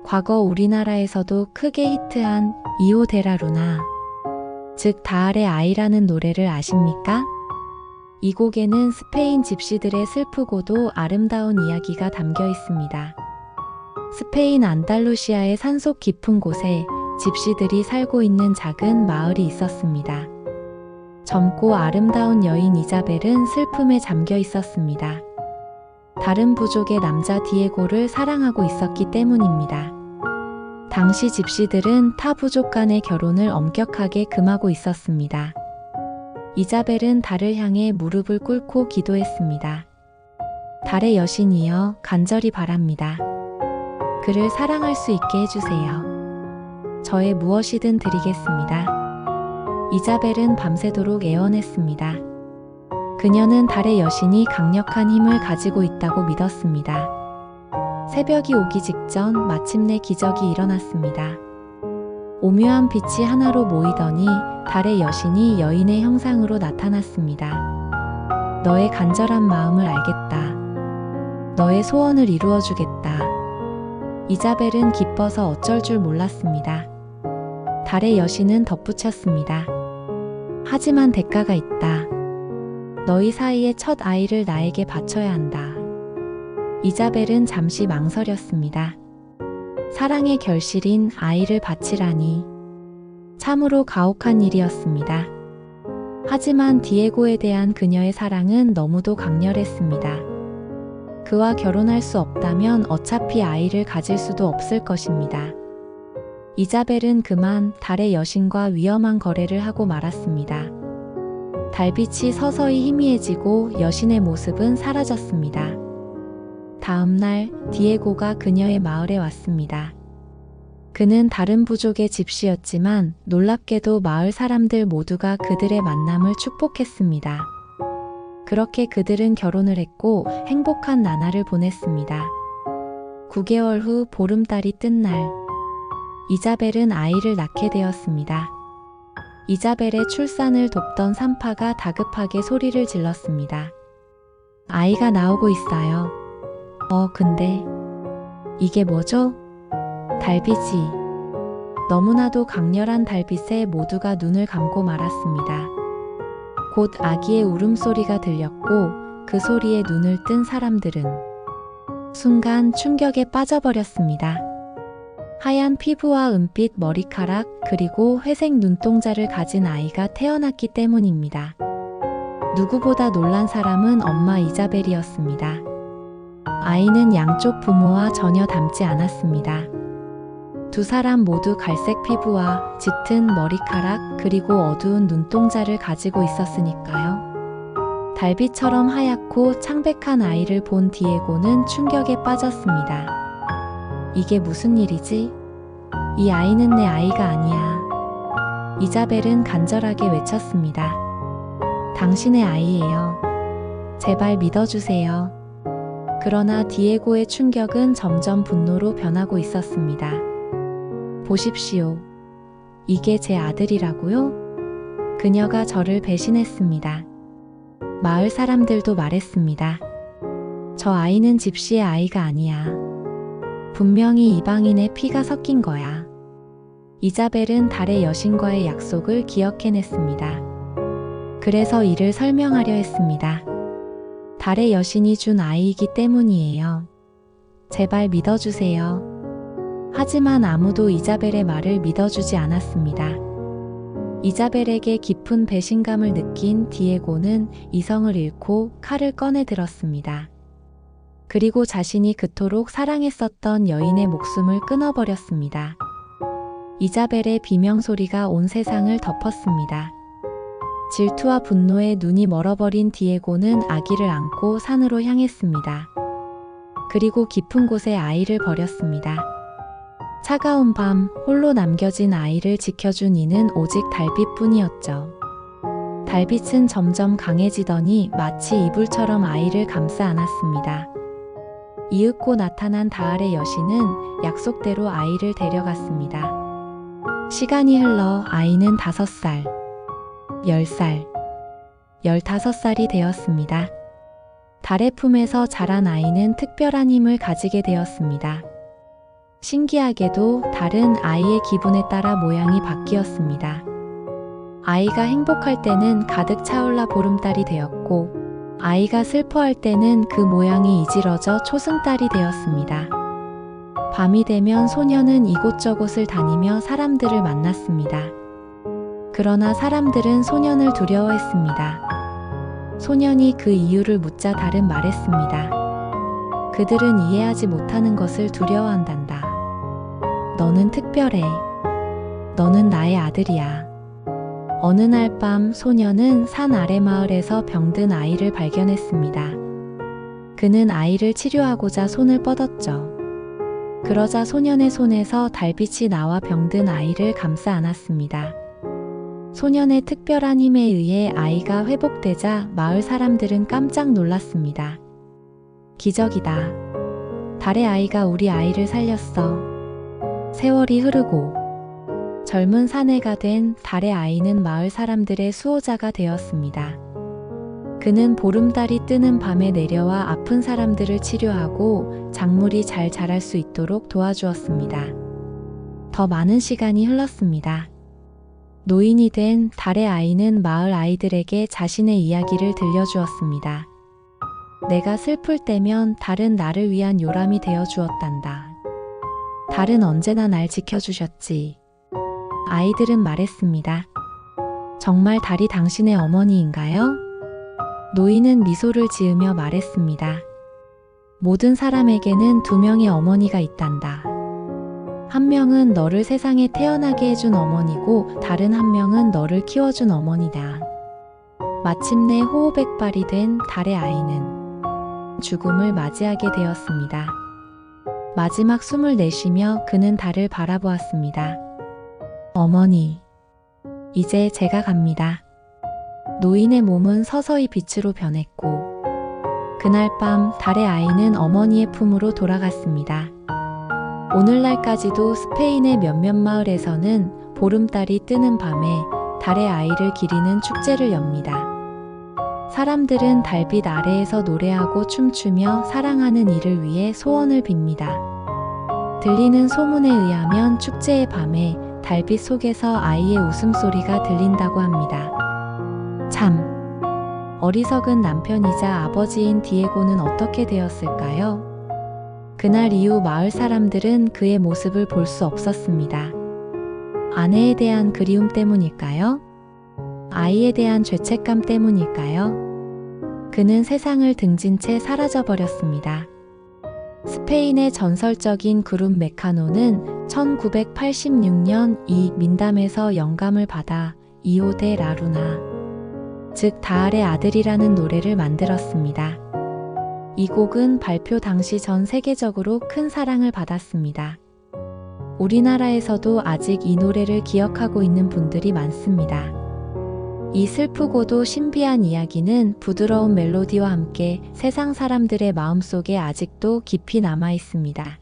과거 우리나라에서도 크게 히트한 이오 데라 루나, 즉 다알의 아이라는 노래를 아십니까? 이 곡에는 스페인 집시들의 슬프고도 아름다운 이야기가 담겨 있습니다. 스페인 안달루시아의 산속 깊은 곳에 집시들이 살고 있는 작은 마을이 있었습니다. 젊고 아름다운 여인 이자벨은 슬픔에 잠겨 있었습니다. 다른 부족의 남자 디에고를 사랑하고 있었기 때문입니다. 당시 집시들은 타 부족 간의 결혼을 엄격하게 금하고 있었습니다. 이자벨은 달을 향해 무릎을 꿇고 기도했습니다. 달의 여신이여, 간절히 바랍니다. 그를 사랑할 수 있게 해주세요. 저의 무엇이든 드리겠습니다. 이자벨은 밤새도록 애원했습니다. 그녀는 달의 여신이 강력한 힘을 가지고 있다고 믿었습니다. 새벽이 오기 직전 마침내 기적이 일어났습니다. 오묘한 빛이 하나로 모이더니 달의 여신이 여인의 형상으로 나타났습니다. 너의 간절한 마음을 알겠다. 너의 소원을 이루어주겠다. 이자벨은 기뻐서 어쩔 줄 몰랐습니다. 달의 여신은 덧붙였습니다. 하지만 대가가 있다. 너희 사이의 첫 아이를 나에게 바쳐야 한다. 이자벨은 잠시 망설였습니다. 사랑의 결실인 아이를 바치라니. 참으로 가혹한 일이었습니다. 하지만 디에고에 대한 그녀의 사랑은 너무도 강렬했습니다. 그와 결혼할 수 없다면 어차피 아이를 가질 수도 없을 것입니다. 이자벨은 그만 달의 여신과 위험한 거래를 하고 말았습니다. 달빛이 서서히 희미해지고 여신의 모습은 사라졌습니다. 다음 날 디에고가 그녀의 마을에 왔습니다. 그는 다른 부족의 집시였지만 놀랍게도 마을 사람들 모두가 그들의 만남을 축복했습니다. 그렇게 그들은 결혼을 했고 행복한 나날을 보냈습니다. 9개월 후 보름달이 뜬 날, 이자벨은 아이를 낳게 되었습니다. 이자벨의 출산을 돕던 산파가 다급하게 소리를 질렀습니다. 아이가 나오고 있어요. 근데 이게 뭐죠? 달빛이. 너무나도 강렬한 달빛에 모두가 눈을 감고 말았습니다. 곧 아기의 울음소리가 들렸고 그 소리에 눈을 뜬 사람들은 순간 충격에 빠져버렸습니다. 하얀 피부와 은빛 머리카락 그리고 회색 눈동자를 가진 아이가 태어났기 때문입니다. 누구보다 놀란 사람은 엄마 이자벨이었습니다. 아이는 양쪽 부모와 전혀 닮지 않았습니다. 두 사람 모두 갈색 피부와 짙은 머리카락 그리고 어두운 눈동자를 가지고 있었으니까요. 달빛처럼 하얗고 창백한 아이를 본 디에고는 충격에 빠졌습니다. 이게 무슨 일이지? 이 아이는 내 아이가 아니야. 이자벨은 간절하게 외쳤습니다. 당신의 아이예요. 제발 믿어주세요. 그러나 디에고의 충격은 점점 분노로 변하고 있었습니다. 보십시오. 이게 제 아들이라고요? 그녀가 저를 배신했습니다. 마을 사람들도 말했습니다. 저 아이는 집시의 아이가 아니야. 분명히 이방인의 피가 섞인 거야. 이자벨은 달의 여신과의 약속을 기억해냈습니다. 그래서 이를 설명하려 했습니다. 달의 여신이 준 아이이기 때문이에요. 제발 믿어주세요. 하지만 아무도 이자벨의 말을 믿어주지 않았습니다. 이자벨에게 깊은 배신감을 느낀 디에고는 이성을 잃고 칼을 꺼내 들었습니다. 그리고 자신이 그토록 사랑했었던 여인의 목숨을 끊어버렸습니다. 이자벨의 비명소리가 온 세상을 덮었습니다. 질투와 분노에 눈이 멀어버린 디에고는 아기를 안고 산으로 향했습니다. 그리고 깊은 곳에 아이를 버렸습니다. 차가운 밤 홀로 남겨진 아이를 지켜준 이는 오직 달빛뿐이었죠. 달빛은 점점 강해지더니 마치 이불처럼 아이를 감싸 안았습니다. 이윽고 나타난 다알의 여신은 약속대로 아이를 데려갔습니다. 시간이 흘러 아이는 5살, 10살, 15살이 되었습니다. 달의 품에서 자란 아이는 특별한 힘을 가지게 되었습니다. 신기하게도 다른 아이의 기분에 따라 모양이 바뀌었습니다. 아이가 행복할 때는 가득 차올라 보름달이 되었고, 아이가 슬퍼할 때는 그 모양이 이지러져 초승달이 되었습니다. 밤이 되면 소녀는 이곳저곳을 다니며 사람들을 만났습니다. 그러나 사람들은 소년을 두려워했습니다. 소년이 그 이유를 묻자 달은 말했습니다. 그들은 이해하지 못하는 것을 두려워한단다. 너는 특별해. 너는 나의 아들이야. 어느 날 밤 소년은 산 아래 마을에서 병든 아이를 발견했습니다. 그는 아이를 치료하고자 손을 뻗었죠. 그러자 소년의 손에서 달빛이 나와 병든 아이를 감싸 안았습니다. 소년의 특별한 힘에 의해 아이가 회복되자 마을 사람들은 깜짝 놀랐습니다. 기적이다. 달의 아이가 우리 아이를 살렸어. 세월이 흐르고 젊은 사내가 된 달의 아이는 마을 사람들의 수호자가 되었습니다. 그는 보름달이 뜨는 밤에 내려와 아픈 사람들을 치료하고 작물이 잘 자랄 수 있도록 도와주었습니다. 더 많은 시간이 흘렀습니다. 노인이 된 달의 아이는 마을 아이들에게 자신의 이야기를 들려주었습니다. 내가 슬플 때면 달은 나를 위한 요람이 되어 주었단다. 달은 언제나 날 지켜주셨지. 아이들은 말했습니다. 정말 달이 당신의 어머니인가요? 노인은 미소를 지으며 말했습니다. 모든 사람에게는 두 명의 어머니가 있단다. 한 명은 너를 세상에 태어나게 해준 어머니고 다른 한 명은 너를 키워준 어머니다. 마침내 호호백발이 된 달의 아이는 죽음을 맞이하게 되었습니다. 마지막 숨을 내쉬며 그는 달을 바라보았습니다. 어머니, 이제 제가 갑니다. 노인의 몸은 서서히 빛으로 변했고 그날 밤 달의 아이는 어머니의 품으로 돌아갔습니다. 오늘날까지도 스페인의 몇몇 마을에서는 보름달이 뜨는 밤에 달의 아이를 기리는 축제를 엽니다. 사람들은 달빛 아래에서 노래하고 춤추며 사랑하는 이를 위해 소원을 빕니다. 들리는 소문에 의하면 축제의 밤에 달빛 속에서 아이의 웃음소리가 들린다고 합니다. 참, 어리석은 남편이자 아버지인 디에고는 어떻게 되었을까요? 그날 이후 마을 사람들은 그의 모습을 볼 수 없었습니다. 아내에 대한 그리움 때문일까요? 아이에 대한 죄책감 때문일까요? 그는 세상을 등진 채 사라져 버렸습니다. 스페인의 전설적인 그룹 메카노는 1986년 이 민담에서 영감을 받아 이오 데 라루나, 즉 다알의 아들이라는 노래를 만들었습니다. 이 곡은 발표 당시 전 세계적으로 큰 사랑을 받았습니다. 우리나라에서도 아직 이 노래를 기억하고 있는 분들이 많습니다. 이 슬프고도 신비한 이야기는 부드러운 멜로디와 함께 세상 사람들의 마음속에 아직도 깊이 남아 있습니다.